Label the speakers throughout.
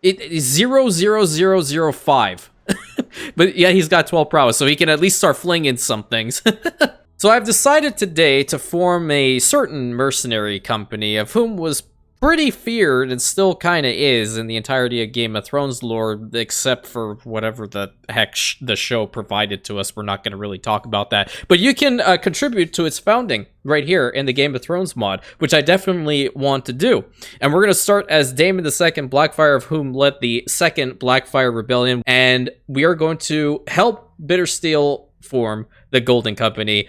Speaker 1: It is 00005. But yeah, he's got 12 prowess, so he can at least start flinging some things. So I've decided today to form a certain mercenary company of whom was pretty feared and still kind of is in the entirety of Game of Thrones lore, except for whatever the heck the show provided to us. We're not going to really talk about that. But you can contribute to its founding right here in the Game of Thrones mod, which I definitely want to do. And we're going to start as Daemon II Blackfyre, of whom led the second Blackfyre Rebellion. And we are going to help Bittersteel form the Golden Company,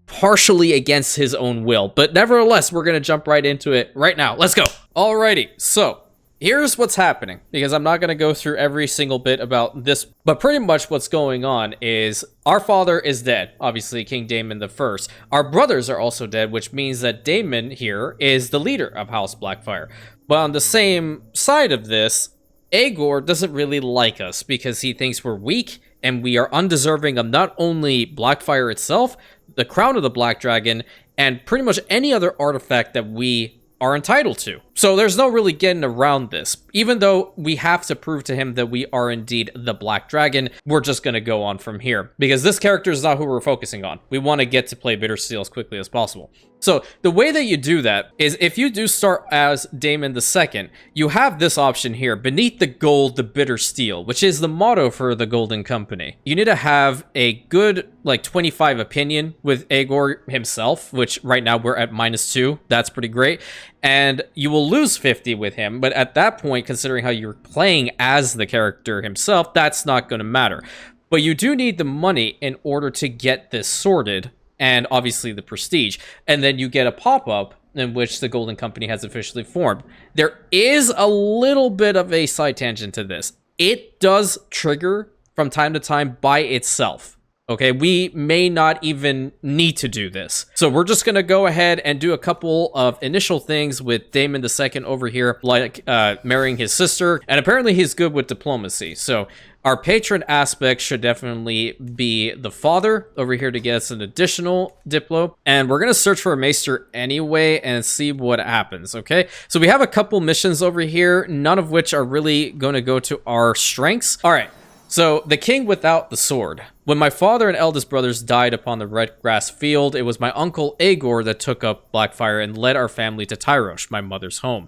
Speaker 1: partially against his own will. But nevertheless, we're going to jump right into it right now. Let's go. Alrighty, so here's what's happening, because I'm not going to go through every single bit about this, but pretty much what's going on is our father is dead, obviously King Daemon I. Our brothers are also dead, which means that Daemon here is the leader of House Blackfyre. But on the same side of this, Aegor doesn't really like us because he thinks we're weak and we are undeserving of not only Blackfyre itself, the crown of the Black Dragon, and pretty much any other artifact that we are entitled to. So there's no really getting around this. Even though we have to prove to him that we are indeed the Black Dragon, we're just going to go on from here, because this character is not who we're focusing on. We want to get to play Bittersteel as quickly as possible. So the way that you do that is if you do start as Daemon II, you have this option here, beneath the gold, the bitter steel, which is the motto for the Golden Company. You need to have a good, like, 25 opinion with Aegor himself, which right now we're at -2. That's pretty great. And you will lose 50 with him, but at that point, considering how you're playing as the character himself, that's not going to matter. But you do need the money in order to get this sorted, and obviously the prestige, and then you get a pop-up in which the Golden Company has officially formed. There is a little bit of a side tangent to this. It does trigger from time to time by itself. Okay, we may not even need to do this. So we're just going to go ahead and do a couple of initial things with Daemon II over here, like marrying his sister, and apparently he's good with diplomacy. So our patron aspect should definitely be the father over here to get us an additional diplo. And we're going to search for a maester anyway and see what happens, okay? So we have a couple missions over here, none of which are really going to go to our strengths. All right. So, the king without the sword. When my father and eldest brothers died upon the red grass field, it was my uncle Aegor that took up Blackfyre and led our family to Tyrosh, my mother's home.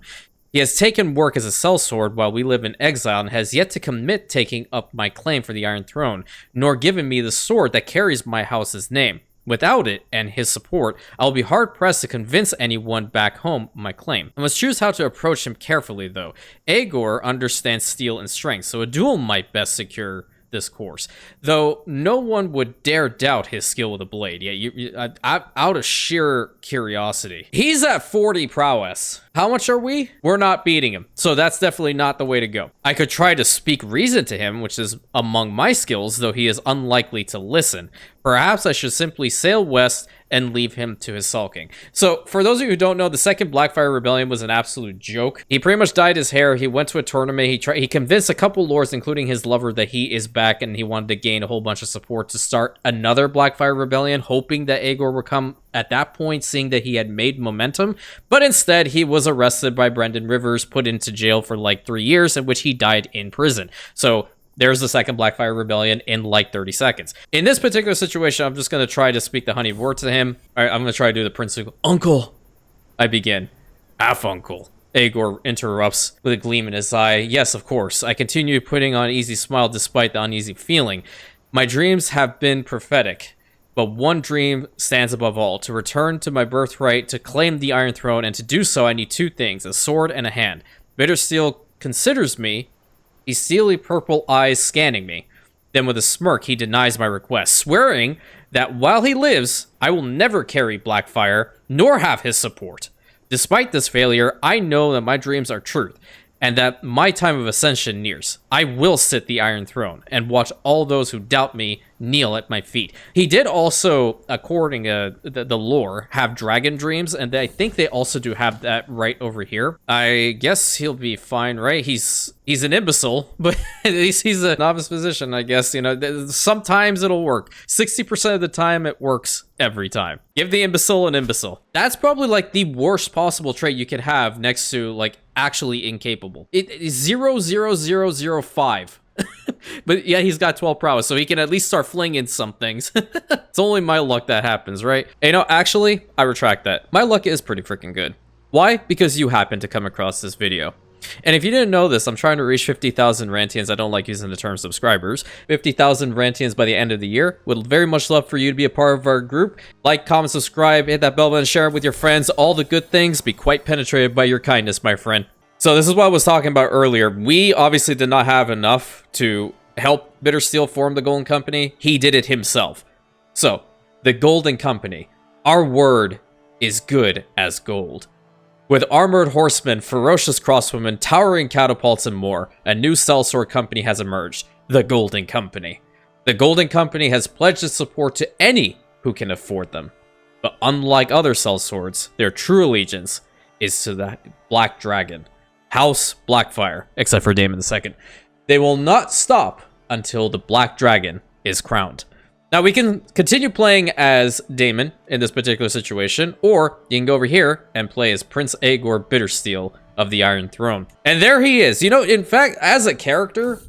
Speaker 1: He has taken work as a sellsword while we live in exile and has yet to commit taking up my claim for the Iron Throne, nor given me the sword that carries my house's name. Without it and his support, I will be hard-pressed to convince anyone back home of my claim. I must choose how to approach him carefully, though. Aegor understands steel and strength, so a duel might best secure this course. Though no one would dare doubt his skill with a blade. Yeah, out of sheer curiosity. He's at 40 prowess. How much are we? We're not beating him. So that's definitely not the way to go. I could try to speak reason to him, which is among my skills, though he is unlikely to listen. Perhaps I should simply sail west and leave him to his sulking. So, for those of you who don't know, the second Blackfyre Rebellion was an absolute joke. He pretty much dyed his hair. He went to a tournament. He convinced a couple lords, including his lover, that he is back, and he wanted to gain a whole bunch of support to start another Blackfyre Rebellion, hoping that Aegor would come at that point, seeing that he had made momentum. But instead, he was arrested by Brendan Rivers, put into jail for like 3 years, in which he died in prison. So, there's the second Blackfyre Rebellion in like 30 seconds. In this particular situation, I'm just going to try to speak the honeyed word to him. All right, I'm going to try to do the princely uncle. I begin. Half uncle. Aegor interrupts with a gleam in his eye. Yes, of course. I continue putting on an easy smile despite the uneasy feeling. My dreams have been prophetic, but one dream stands above all. To return to my birthright, to claim the Iron Throne, and to do so I need 2 things, a sword and a hand. Bittersteel considers me, his steely purple eyes scanning me. Then with a smirk, he denies my request, swearing that while he lives, I will never carry Blackfyre, nor have his support. Despite this failure, I know that my dreams are truth, and that my time of ascension nears. I will sit the Iron Throne, and watch all those who doubt me kneel at my feet. He did also, according to the lore, have dragon dreams, and I think they also do have that right over here. I guess he'll be fine, right? He's an imbecile, but at least he's a novice physician, I guess. You know, sometimes it'll work. 60% of the time, it works every time. Give the imbecile an imbecile. That's probably like the worst possible trait you could have next to like actually incapable. It is 00005. But yeah, he's got 12 prowess, so he can at least start flinging some things. It's only my luck that happens, right? You know, actually, I retract that. My luck is pretty freaking good. Why? Because you happen to come across this video. And if you didn't know this, I'm trying to reach 50,000 Rantians. I don't like using the term subscribers. 50,000 Rantians by the end of the year. Would very much love for you to be a part of our group. Like, comment, subscribe, hit that bell button, share it with your friends. All the good things. Be quite penetrated by your kindness, my friend. So this is what I was talking about earlier. We obviously did not have enough to help Bittersteel form the Golden Company. He did it himself. So, the Golden Company. Our word is good as gold. With armored horsemen, ferocious crosswomen, towering catapults, and more, a new sellsword company has emerged, the Golden Company. The Golden Company has pledged its support to any who can afford them. But unlike other sellswords, their true allegiance is to the Black Dragon, House Blackfyre, except for Daemon II. They will not stop until the Black Dragon is crowned. Now, we can continue playing as Daemon in this particular situation, or you can go over here and play as Prince Aegor Bittersteel of the Iron Throne. And there he is. You know, in fact, as a character,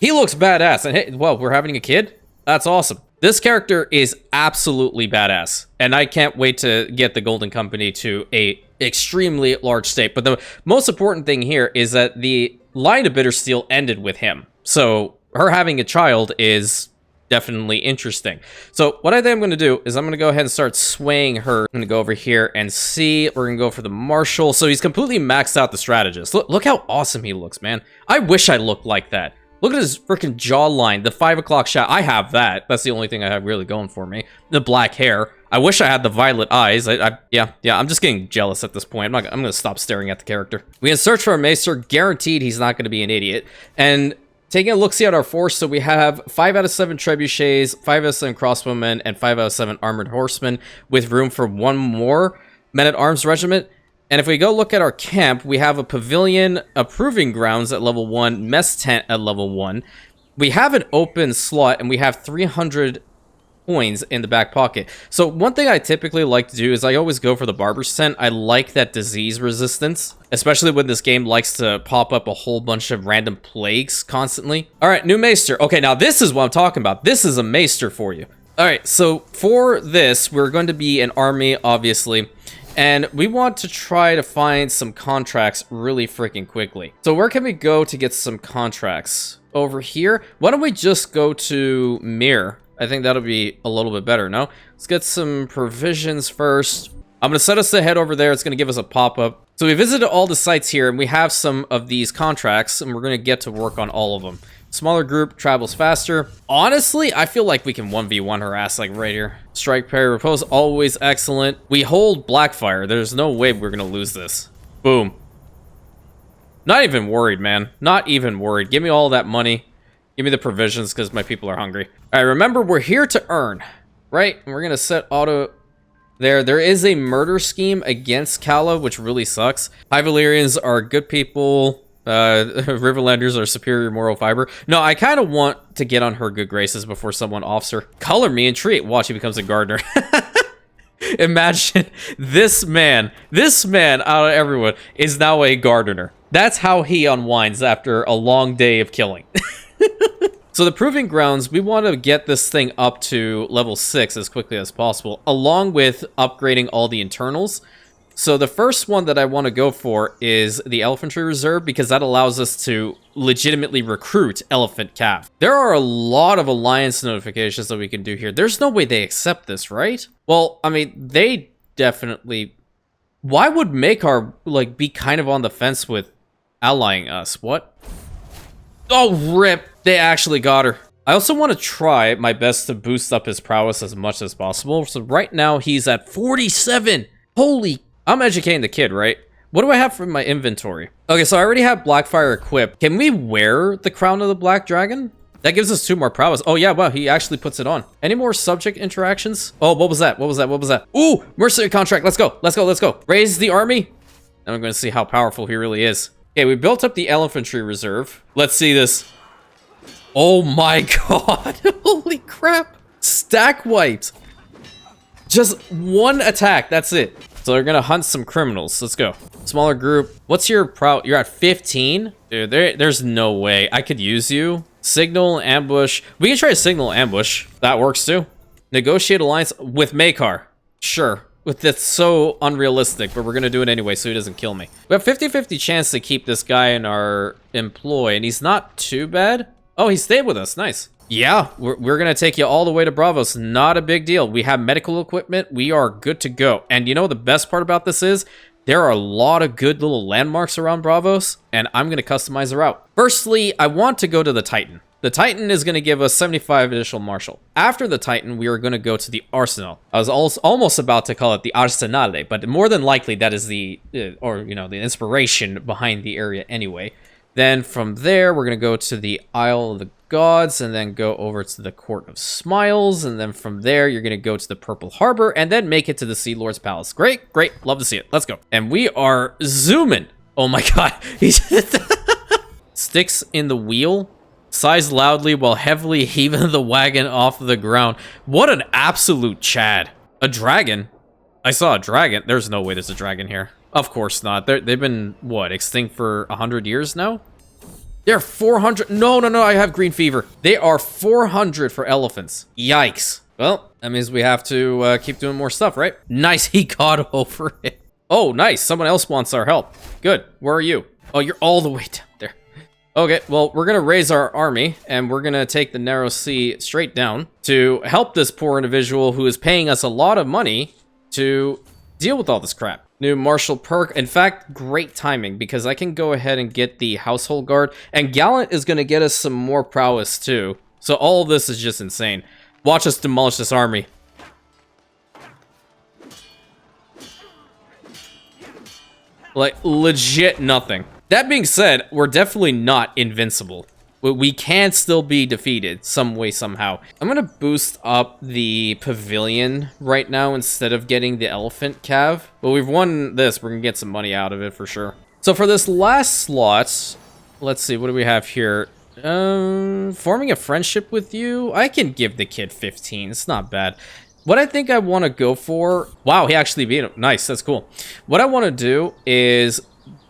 Speaker 1: he looks badass. And hey, well, we're having a kid? That's awesome. This character is absolutely badass, and I can't wait to get the Golden Company to a extremely large state. But the most important thing here is that the line of Bittersteel ended with him. So her having a child is definitely interesting. So what I think I'm going to do is I'm going to go ahead and start swaying her. I'm going to go over here and see. We're going to go for the Marshal. So he's completely maxed out the strategist. Look how awesome he looks, man. I wish I looked like that. Look at his freaking jawline, the 5 o'clock shot. I have that. That's the only thing I have really going for me. The black hair. I wish I had the violet eyes. Yeah, I'm just getting jealous at this point. I'm going to stop staring at the character. We can search for a maester. Guaranteed he's not going to be an idiot. And taking a look-see at our force, so we have 5 out of 7 trebuchets, 5 out of 7 crossbowmen, and 5 out of 7 armored horsemen, with room for 1 more men-at-arms regiment. And if we go look at our camp, we have a pavilion, a proving grounds at level 1, mess tent at level 1. We have an open slot, and we have 300 coins in the back pocket. So one thing I typically like to do is I always go for the barber's tent. I like that disease resistance, especially when this game likes to pop up a whole bunch of random plagues constantly. All right, new maester. Okay, now this is what I'm talking about. This is a maester for you. All right, so for this, we're going to be an army, obviously, and we want to try to find some contracts really freaking quickly. So where can we go to get some contracts? Over here? Why don't we just go to Mir? I think that'll be a little bit better, no? Let's get some provisions first. I'm going to set us to head over there. It's going to give us a pop-up. So we visited all the sites here, and we have some of these contracts, and we're going to get to work on all of them. Smaller group travels faster. Honestly, I feel like we can 1v1 her ass, like right here. Strike, parry, repose, always excellent. We hold Blackfyre. There's no way we're going to lose this. Boom. Not even worried, man. Not even worried. Give me all that money. Give me the provisions, because my people are hungry. All right, remember, we're here to earn, right? And we're going to set auto there. There is a murder scheme against Calla, which really sucks. High Valyrians are good people. Riverlanders are superior moral fiber. No, I kind of want to get on her good graces before someone offs her. Color me and treat. Watch, he becomes a gardener. Imagine this man out of everyone is now a gardener. That's how he unwinds after a long day of killing. So the Proving Grounds, we want to get this thing up to level 6 as quickly as possible, along with upgrading all the internals. So the first one that I want to go for is the Elephantry Reserve, because that allows us to legitimately recruit Elephant Cav. There are a lot of alliance notifications that we can do here. There's no way they accept this, right? Well, I mean, they definitely... Why would Makar, like, be kind of on the fence with allying us? What? Oh, rip! They actually got her. I also want to try my best to boost up his prowess as much as possible. So right now, he's at 47! Holy... I'm educating the kid, right? What do I have for my inventory? Okay, so I already have Blackfyre equipped. Can we wear the Crown of the Black Dragon? That gives us 2 more prowess. Oh yeah, wow, he actually puts it on. Any more subject interactions? Oh, what was that? What was that? What was that? Ooh, mercenary contract. Let's go. Let's go. Let's go. Raise the army. And I'm going to see how powerful he really is. Okay, we built up the elephantry reserve. Let's see this. Oh my god. Holy crap. Stack wiped. Just 1 attack. That's it. So they're going to hunt some criminals. Let's go. Smaller group. What's your You're at 15? Dude, there's no way. I could use you. Signal, ambush. We can try a signal ambush. That works too. Negotiate alliance with Maekar. Sure. That's so unrealistic, but we're going to do it anyway so he doesn't kill me. We have 50-50 chance to keep this guy in our employ, and he's not too bad. Oh, he stayed with us. Nice. Yeah, we're going to take you all the way to Braavos. Not a big deal. We have medical equipment. We are good to go. And you know the best part about this is there are a lot of good little landmarks around Braavos, and I'm going to customize the route. Firstly, I want to go to the Titan. The Titan is going to give us 75 additional martial. After the Titan, we are going to go to the Arsenal. I was almost about to call it the Arsenale, but more than likely that is the inspiration behind the area anyway. Then from there, we're going to go to the Isle of the Gods, and then go over to the Court of Smiles, and then from there, you're going to go to the Purple Harbor, and then make it to the Sea Lord's Palace. Great, great, love to see it. Let's go. And we are zooming. Oh my god. Sticks in the wheel, sighs loudly while heavily heaving the wagon off the ground. What an absolute Chad. A dragon? I saw a dragon. There's no way there's a dragon here. Of course not. They've been, what, extinct for 100 years now? They're 400. No, I have green fever. They are 400 for elephants. Yikes. Well, that means we have to keep doing more stuff, right? Nice, he got over it. Oh, nice. Someone else wants our help. Good. Where are you? Oh, you're all the way down there. Okay, well, we're going to raise our army, and we're going to take the narrow sea straight down to help this poor individual who is paying us a lot of money to deal with all this crap. New martial perk. In fact, great timing, because I can go ahead and get the household guard, and Gallant is going to get us some more prowess too. So all of this is just insane. Watch us demolish this army. Like, legit nothing. That being said, we're definitely not invincible. We can still be defeated some way, somehow. I'm going to boost up the pavilion right now instead of getting the elephant cav. But we've won this. We're going to get some money out of it for sure. So for this last slot, let's see. What do we have here? Forming a friendship with you. I can give the kid 15. It's not bad. What I think I want to go for... Wow, he actually beat him. Nice. That's cool. What I want to do is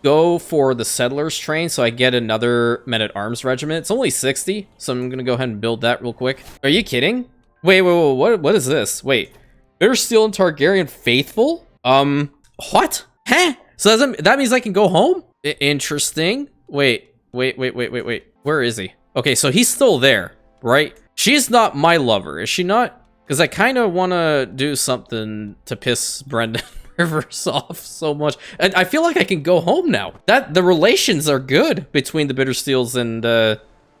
Speaker 1: go for the settlers train so I get another men-at-arms regiment. It's only 60, so I'm gonna go ahead and build that real quick. Are you kidding? Wait, what is this? Wait, Bittersteel and Targaryen faithful? What? Huh? So that means I can go home? Interesting. Wait. Where is he? Okay, so he's still there, right? She's not my lover, is she not? Because I kind of want to do something to piss Brendan Rivers off so much. And I feel like I can go home now. The relations are good between the Bittersteels and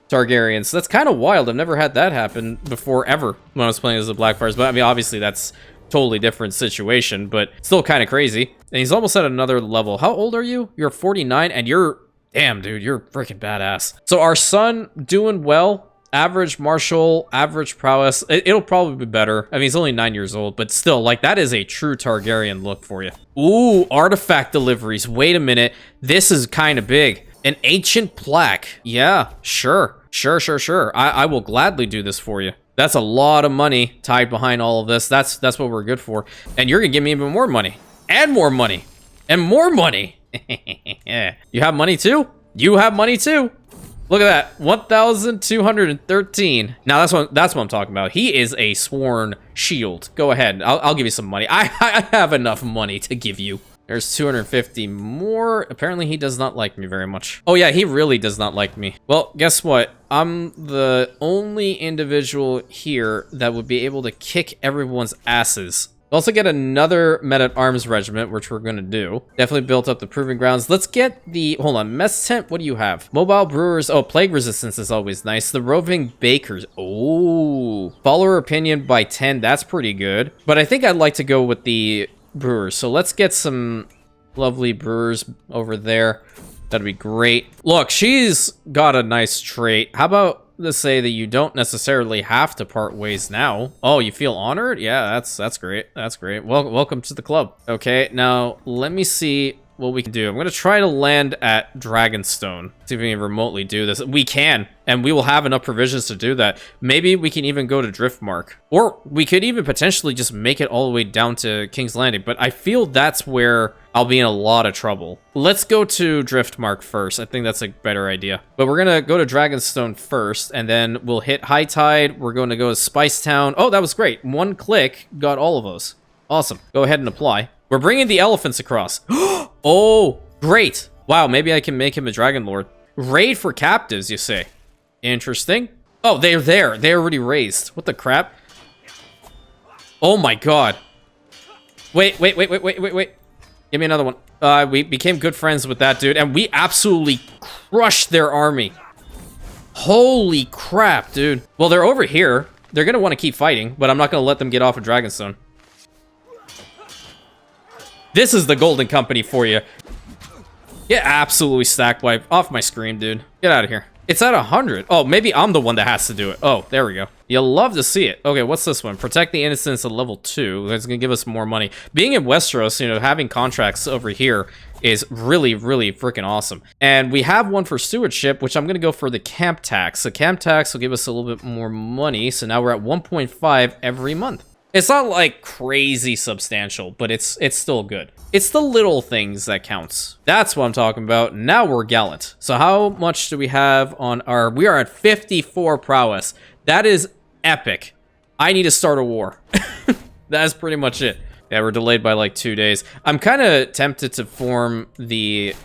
Speaker 1: Targaryens. That's kind of wild. I've never had that happen before ever when I was playing as the Blackfyres. But I mean, obviously that's totally different situation, but still kind of crazy. And he's almost at another level. How old are you? You're 49 and you're... Damn, dude, you're freaking badass. So our son doing well. Average martial, average prowess. It'll probably be better. I mean, he's only 9 years old, but still, like, that is a true Targaryen look for you. Ooh, artifact deliveries. Wait a minute. This is kind of big. An ancient plaque. Yeah, sure. I will gladly do this for you. That's a lot of money tied behind all of this. That's what we're good for. And you're gonna give me even more money. And more money. And more money. You have money too? You have money too. Look at that, 1,213. Now that's what I'm talking about. He is a sworn shield. Go ahead, I'll give you some money. I have enough money to give you. There's 250 more. Apparently he does not like me very much. Oh yeah, he really does not like me. Well, guess what? I'm the only individual here that would be able to kick everyone's asses. We'll also get another men-at-arms regiment, which we're going to do. Definitely built up the proving grounds. Let's get the... Hold on. Mess tent, what do you have? Mobile brewers. Oh, plague resistance is always nice. The roving bakers. Oh. Follower opinion by 10. That's pretty good. But I think I'd like to go with the brewers. So let's get some lovely brewers over there. That'd be great. Look, she's got a nice trait. How about to say that you don't necessarily have to part ways now. Oh, you feel honored? Yeah, that's great. That's great. Welcome to the club. Okay, now let me see what we can do. I'm going to try to land at Dragonstone. See if we can remotely do this. We can, and we will have enough provisions to do that. Maybe we can even go to Driftmark. Or we could even potentially just make it all the way down to King's Landing. But I feel that's where I'll be in a lot of trouble. Let's go to Driftmark first. I think that's a better idea. But we're going to go to Dragonstone first, and then we'll hit High Tide. We're going to go to Spicetown. Oh, that was great. One click got all of those. Awesome. Go ahead and apply. We're bringing the elephants across. Oh, great. Wow, maybe I can make him a Dragon Lord. Raid for captives, you say? Interesting. Oh, they're there. They're already raised. What the crap? Oh my god. Wait. Give me another one. We became good friends with that dude, and we absolutely crushed their army. Holy crap, dude. Well, they're over here. They're gonna want to keep fighting, but I'm not gonna let them get off of Dragonstone. This is the Golden Company for you. Get absolutely stack wiped off my screen, dude. Get out of here. It's at 100. Oh, maybe I'm the one that has to do it. Oh, there we go. You'll love to see it. Okay, what's this one? Protect the innocents at level 2. That's gonna give us more money. Being in Westeros, you know, having contracts over here is really, really freaking awesome. And we have one for stewardship, which I'm gonna go for the camp tax. The camp tax will give us a little bit more money. So now we're at 1.5 every month. It's not like crazy substantial, but it's still good. It's the little things that counts. That's what I'm talking about. Now we're gallant. So how much do we have on our... We are at 54 prowess. That is epic. I need to start a war. That's pretty much it. Yeah, we're delayed by like 2 days. I'm kind of tempted to form the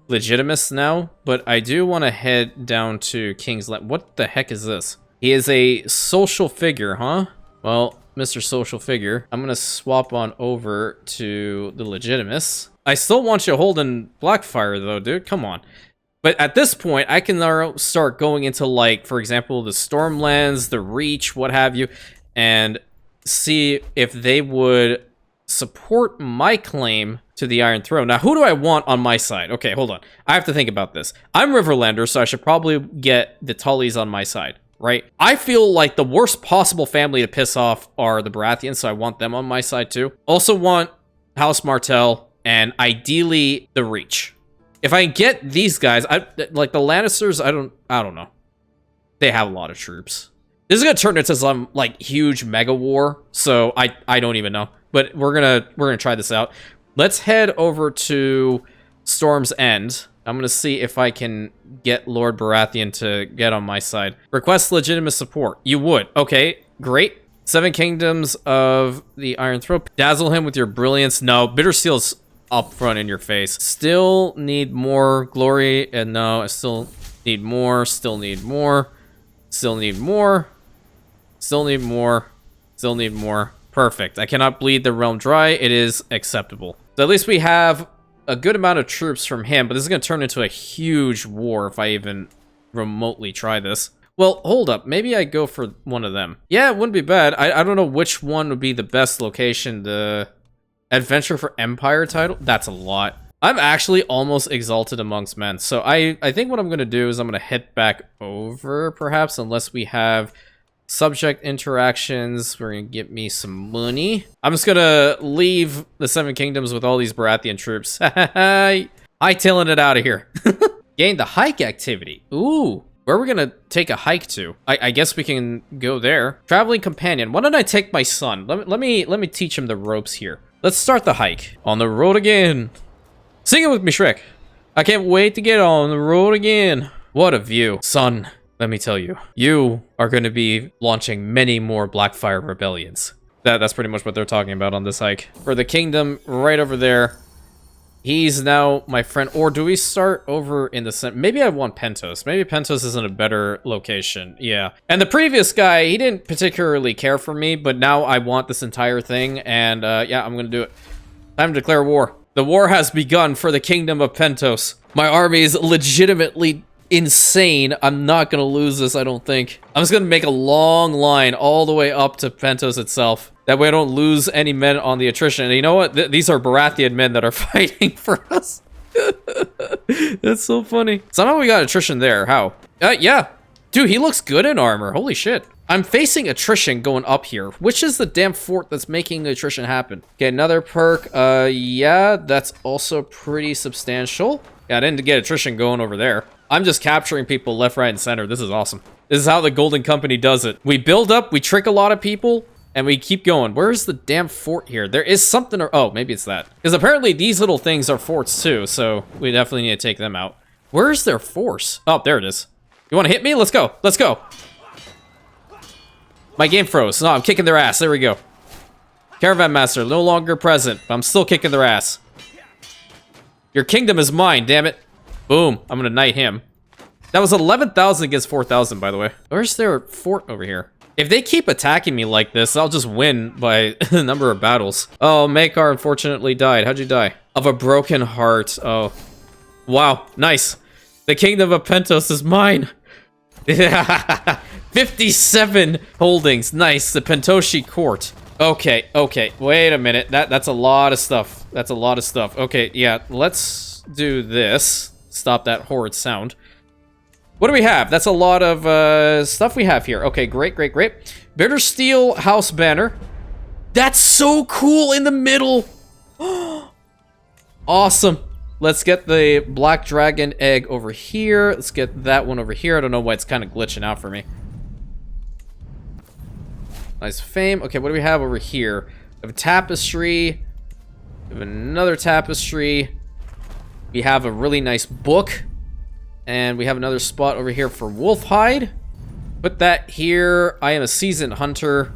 Speaker 1: Legitimists now, but I do want to head down to King's Land. What the heck is this? He is a social figure, huh? Well... Mr. Social Figure. I'm gonna swap on over to the Legitimists. I still want you holding Blackfyre though, dude. Come on. But at this point, I can now start going into, like, for example, the Stormlands, the Reach, what have you, and see if they would support my claim to the Iron Throne. Now, who do I want on my side? Okay, hold on. I have to think about this. I'm Riverlander, so I should probably get the Tullys on my side. Right? I feel like the worst possible family to piss off are the Baratheons, so I want them on my side too. Also want House Martell, and ideally the Reach. If I get these guys, like the Lannisters, I don't know. They have a lot of troops. This is gonna turn into some like huge mega war, so I don't even know. But we're gonna try this out. Let's head over to Storm's End. I'm gonna see if I can get Lord Baratheon to get on my side. Request legitimate support. You would. Okay, great. 7 Kingdoms of the Iron Throne. Dazzle him with your brilliance. No, Bittersteel's up front in your face. Still need more glory. And no, I still need more. Still need more. Still need more. Still need more. Still need more. Perfect. I cannot bleed the realm dry. It is acceptable. So at least we have a good amount of troops from him, but this is going to turn into a huge war if I even remotely try this. Well, hold up. Maybe I go for one of them. Yeah, it wouldn't be bad. I don't know which one would be the best location. The Adventure for Empire title? That's a lot. I'm actually almost exalted amongst men. So I think what I'm going to do is I'm going to head back over, perhaps, unless we have subject interactions. We're gonna get me some money. I'm just gonna leave the 7 Kingdoms with all these Baratheon troops. Hightailing it out of here. Gain the hike activity. Ooh, where are we gonna take a hike to? I guess we can go there. Traveling companion. Why don't I take my son? Let me teach him the ropes here. Let's start the hike. On the road again. Sing it with me, Shrek. I can't wait to get on the road again. What a view, son. Let me tell you, you are going to be launching many more Blackfyre rebellions. That's pretty much what they're talking about on this hike. For the kingdom, right over there, he's now my friend. Or do we start over in the center? Maybe I want Pentos. Maybe Pentos isn't a better location. Yeah. And the previous guy, he didn't particularly care for me, but now I want this entire thing. And yeah, I'm going to do it. Time to declare war. The war has begun for the kingdom of Pentos. My army is legitimately insane. I'm not gonna lose this, I don't think. I'm just gonna make a long line all the way up to Pentos itself. That way I don't lose any men on the attrition. And you know what? These are Baratheon men that are fighting for us. That's so funny. Somehow we got attrition there. How? Yeah. Dude, he looks good in armor. Holy shit. I'm facing attrition going up here. Which is the damn fort that's making the attrition happen? Okay, another perk. Yeah, that's also pretty substantial. Yeah, I didn't get attrition going over there. I'm just capturing people left, right, and center. This is awesome. This is how the Golden Company does it. We build up, we trick a lot of people, and we keep going. Where's the damn fort here? There is something, or oh, maybe it's that. Because apparently these little things are forts too, so we definitely need to take them out. Where's their force? Oh, there it is. You want to hit me? Let's go. Let's go. My game froze. No, I'm kicking their ass. There we go. Caravan Master, no longer present, but I'm still kicking their ass. Your kingdom is mine, damn it. Boom. I'm gonna knight him. That was 11,000 against 4,000, by the way. Where's their fort over here? If they keep attacking me like this, I'll just win by a number of battles. Oh, Maekar unfortunately died. How'd you die? Of a broken heart. Oh. Wow. Nice. The kingdom of Pentos is mine. 57 holdings. Nice. The Pentoshi court. Okay. Okay. Wait a minute. That's a lot of stuff. That's a lot of stuff. Okay. Yeah. Let's do this. Stop that horrid sound. What do we have? That's a lot of stuff we have here. Okay, great, great, great. Bittersteel House Banner. That's so cool in the middle. Awesome. Let's get the Black Dragon egg over here. Let's get that one over here. I don't know why it's kind of glitching out for me. Nice fame. Okay, what do we have over here? We have a tapestry. We have another tapestry. We have a really nice book. And we have another spot over here for Wolfhide. Put that here. I am a seasoned hunter.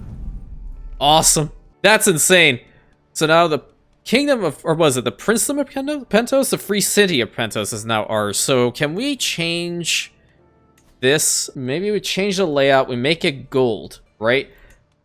Speaker 1: Awesome. That's insane. So now the kingdom of, or was it the princedom of Pentos? The free city of Pentos is now ours. So can we change this? Maybe we change the layout. We make it gold, right?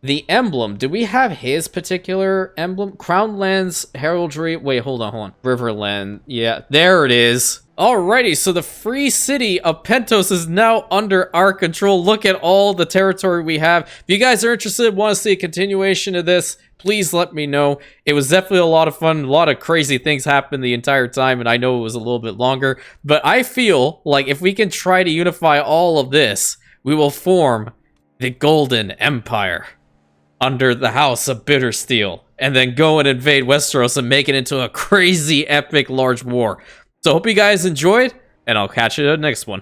Speaker 1: The emblem. Do we have his particular emblem? Crown Lands Heraldry. Wait, hold on. Riverland. Yeah, there it is. Alrighty, so the free city of Pentos is now under our control. Look at all the territory we have. If you guys are interested, want to see a continuation of this, please let me know. It was definitely a lot of fun. A lot of crazy things happened the entire time, and I know it was a little bit longer. But I feel like if we can try to unify all of this, we will form the Golden Empire under the House of Bittersteel, and then go and invade Westeros and make it into a crazy, epic, large war. So hope you guys enjoyed, and I'll catch you in the next one.